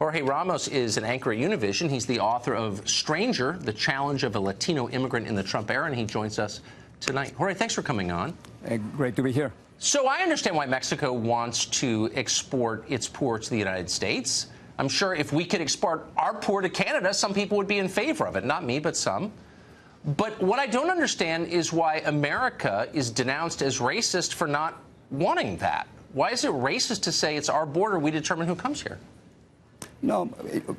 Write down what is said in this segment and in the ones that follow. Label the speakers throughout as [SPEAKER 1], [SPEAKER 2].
[SPEAKER 1] Jorge Ramos is an anchor at Univision. He's the author of Stranger, The Challenge of a Latino Immigrant in the Trump Era, and he joins us tonight. Jorge, thanks for coming on.
[SPEAKER 2] Great to be here.
[SPEAKER 1] So I understand why Mexico wants to export its poor to the United States. I'm sure if we could export our poor to Canada, some people would be in favor of it. Not me, but some. But what I don't understand is why America is denounced as racist for not wanting that. Why is it racist to say it's our border, we determine who comes here?
[SPEAKER 2] No,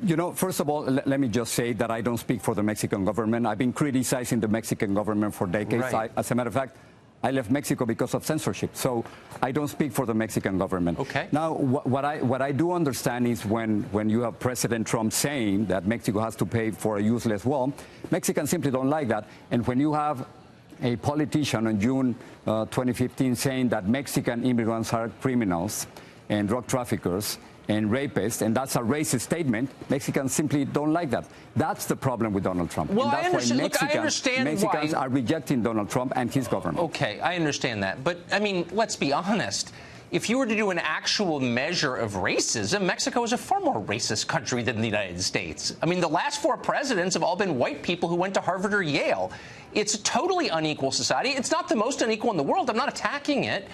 [SPEAKER 2] you know, first of all, let me just say that I don't speak for the Mexican government. I've been criticizing the Mexican government for decades.
[SPEAKER 1] Right.
[SPEAKER 2] As a matter of fact, I left Mexico because of censorship, so I don't speak for the Mexican government.
[SPEAKER 1] Okay.
[SPEAKER 2] Now, what I do understand is when you have President Trump saying that Mexico has to pay for a useless wall, Mexicans simply don't like that. And when you have a politician in June 2015 saying that Mexican immigrants are criminals and drug traffickers and rapists, and that's a racist statement, Mexicans simply don't like that. That's the problem with Donald Trump.
[SPEAKER 1] Well,
[SPEAKER 2] and that's
[SPEAKER 1] I understand
[SPEAKER 2] Mexicans are rejecting Donald Trump and his government.
[SPEAKER 1] Okay, I understand that. But, I mean, let's be honest. If you were to do an actual measure of racism, Mexico is a far more racist country than the United States. I mean, the last 4 presidents have all been white people who went to Harvard or Yale. It's a totally unequal society. It's not the most unequal in the world. I'm not attacking it.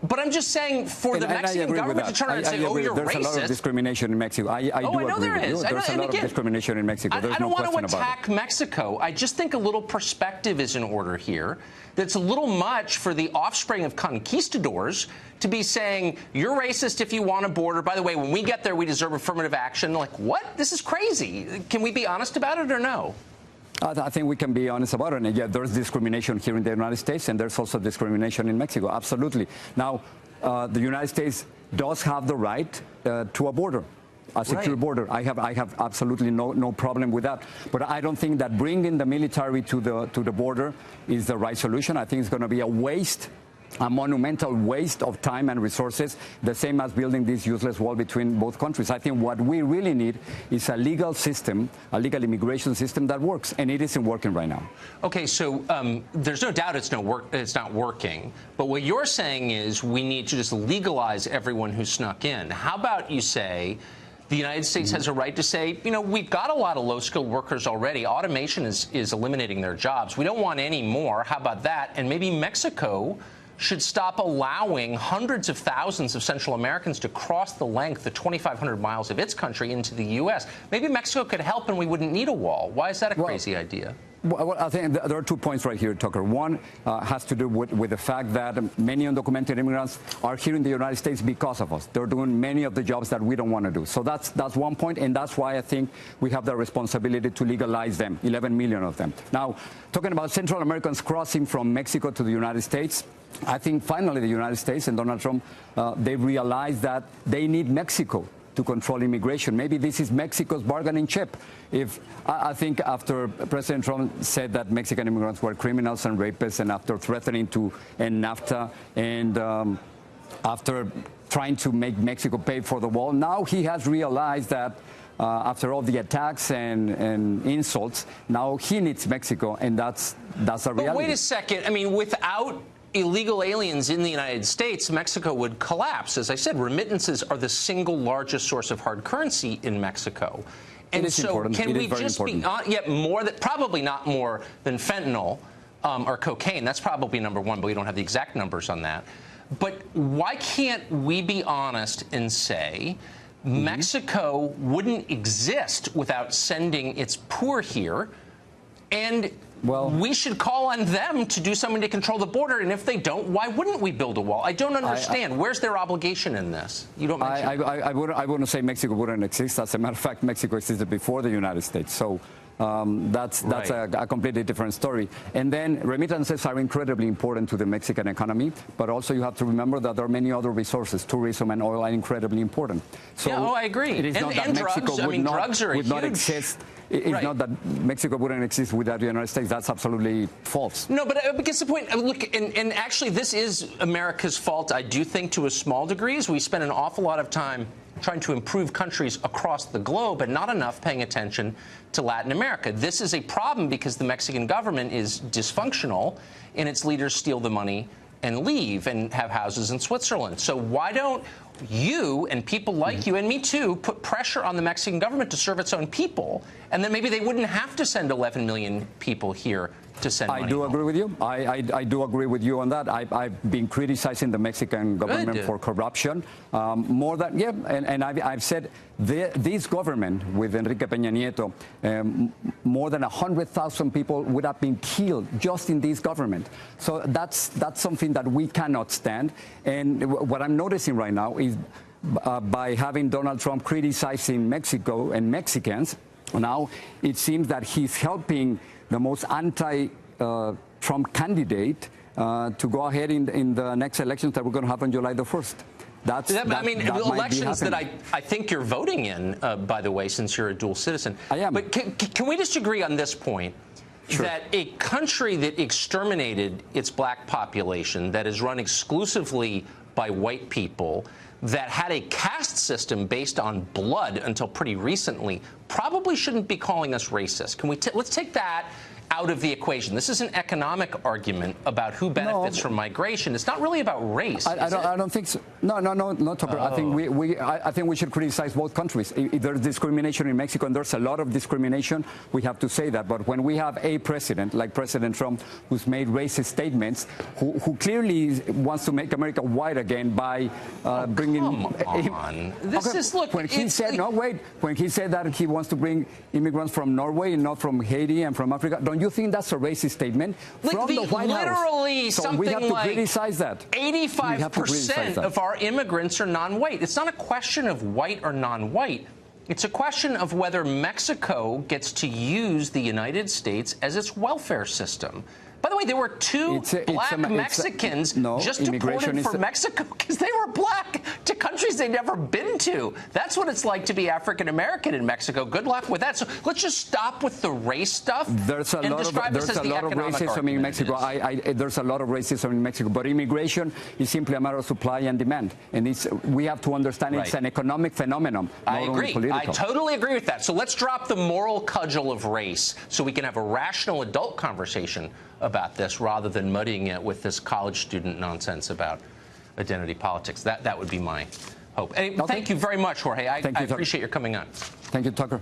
[SPEAKER 1] But I'm just saying, for the Mexican government to turn around and say, oh, you're racist.
[SPEAKER 2] There's a lot of discrimination in Mexico. I know there is. There's a lot of discrimination in Mexico.
[SPEAKER 1] I don't want to attack Mexico. I just think a little perspective is in order here. That's a little much for the offspring of conquistadors to be saying, you're racist if you want a border. By the way, when we get there, we deserve affirmative action. Like, what? This is crazy. Can we be honest about it or no?
[SPEAKER 2] I think we can be honest about it. And yet there's discrimination here in the United States, and there's also discrimination in Mexico. Absolutely. Now, the United States does have the right to a border, a secure border. I have absolutely no problem with that. But I don't think that bringing the military to the border is the right solution. I think it's going to be a monumental waste of time and resources, the same as building this useless wall between both countries. I think what we really need is a legal system, a legal immigration system that works, and it isn't working right now.
[SPEAKER 1] Okay, so there's no doubt it's not working. But what you're saying is we need to just legalize everyone who snuck in. How about you say the United States has a right to say, you know, we've got a lot of low-skilled workers already. Automation is eliminating their jobs. We don't want any more. How about that? And maybe Mexico should stop allowing hundreds of thousands of Central Americans to cross the length of 2,500 miles of its country into the U.S. Maybe Mexico could help and we wouldn't need a wall. Why is that a crazy idea?
[SPEAKER 2] Well, I think there are 2 points right here, Tucker. One has to do with the fact that many undocumented immigrants are here in the United States because of us. They're doing many of the jobs that we don't want to do. So that's 1 point, and that's why I think we have the responsibility to legalize them, 11 million of them. Now, talking about Central Americans crossing from Mexico to the United States, I think finally the United States and Donald Trump, they realized that they need Mexico to control immigration. Maybe this is Mexico's bargaining chip. I think after President Trump said that Mexican immigrants were criminals and rapists, and after threatening to end NAFTA, and after trying to make Mexico pay for the wall, now he has realized that after all the attacks and insults, now he needs Mexico, and that's a reality.
[SPEAKER 1] But wait a second. I mean, without illegal aliens in the United States, Mexico would collapse. As I said, remittances are the single largest source of hard currency in Mexico. And so can we just be yet more that probably not more than fentanyl or cocaine? That's probably number 1, but we don't have the exact numbers on that. But why can't we be honest and say Mexico wouldn't exist without sending its poor here, and we should call on them to do something to control the border, and if they don't, why wouldn't we build a wall? I don't understand. Where's their obligation in this? You don't mention
[SPEAKER 2] I wouldn't say Mexico wouldn't exist. As a matter of fact, Mexico existed before the United States. So that's a completely different story. And then remittances are incredibly important to the Mexican economy, but also you have to remember that there are many other resources. Tourism and oil are incredibly important. So
[SPEAKER 1] yeah, I agree.
[SPEAKER 2] It is not that Mexico would not exist. It's not that Mexico wouldn't exist without the United States. That's absolutely false.
[SPEAKER 1] No, but I guess the point, look, and actually this is America's fault, I do think, to a small degree, is we spend an awful lot of time trying to improve countries across the globe and not enough paying attention to Latin America. This is a problem because the Mexican government is dysfunctional and its leaders steal the money and leave and have houses in Switzerland. So why don't you and people like you and me too put pressure on the Mexican government to serve its own people, and then maybe they wouldn't have to send 11 million people here to send money
[SPEAKER 2] I do
[SPEAKER 1] home.
[SPEAKER 2] agree with you. I do agree with you on that. I've been criticizing the Mexican government for corruption more than, and I've said this government with Enrique Peña Nieto, more than 100,000 people would have been killed just in this government. So that's something that we cannot stand. And what I'm noticing right now is by having Donald Trump criticizing Mexico and Mexicans, now it seems that he's helping the most anti-Trump candidate to go ahead in the next elections that we're going to have on July the 1st.
[SPEAKER 1] Elections that I think you're voting in, by the way, since you're a dual citizen.
[SPEAKER 2] I am.
[SPEAKER 1] But can we just agree on this point?
[SPEAKER 2] Sure.
[SPEAKER 1] That a country that exterminated its black population, that is run exclusively by white people, that had a caste system based on blood until pretty recently, probably shouldn't be calling us racist. Can we let's take that out of the equation. This is an economic argument about who benefits from migration. It's not really about race.
[SPEAKER 2] I don't think so. No, Tucker. Oh. I think we should criticize both countries. If there's discrimination in Mexico, and there's a lot of discrimination, we have to say that. But when we have a president like President Trump, who's made racist statements, who clearly wants to make America white again by bringing.
[SPEAKER 1] Come on. This is look.
[SPEAKER 2] When he said when he said that he wants to bring immigrants from Norway and not from Haiti and from Africa, don't you think that's a racist statement from the White House?
[SPEAKER 1] Literally,
[SPEAKER 2] so
[SPEAKER 1] something
[SPEAKER 2] we have to
[SPEAKER 1] like
[SPEAKER 2] criticize that.
[SPEAKER 1] 85% of our immigrants are non-white. It's not a question of white or non-white. It's a question of whether Mexico gets to use the United States as its welfare system. By the way, there were two black Mexicans just deported from Mexico because they were black to countries they'd never been to. That's what it's like to be African-American in Mexico. Good luck with that. So let's just stop with the race stuff.
[SPEAKER 2] There's a lot of racism in Mexico. There's a lot of racism in Mexico. But immigration is simply a matter of supply and demand. And we have to understand it's an economic phenomenon.
[SPEAKER 1] I agree. I totally agree with that. So let's drop the moral cudgel of race so we can have a rational adult conversation about this rather than muddying it with this college student nonsense about identity politics. That would be my hope. Anyway, thank you very much, Jorge. I appreciate your coming on.
[SPEAKER 2] Thank you, Tucker.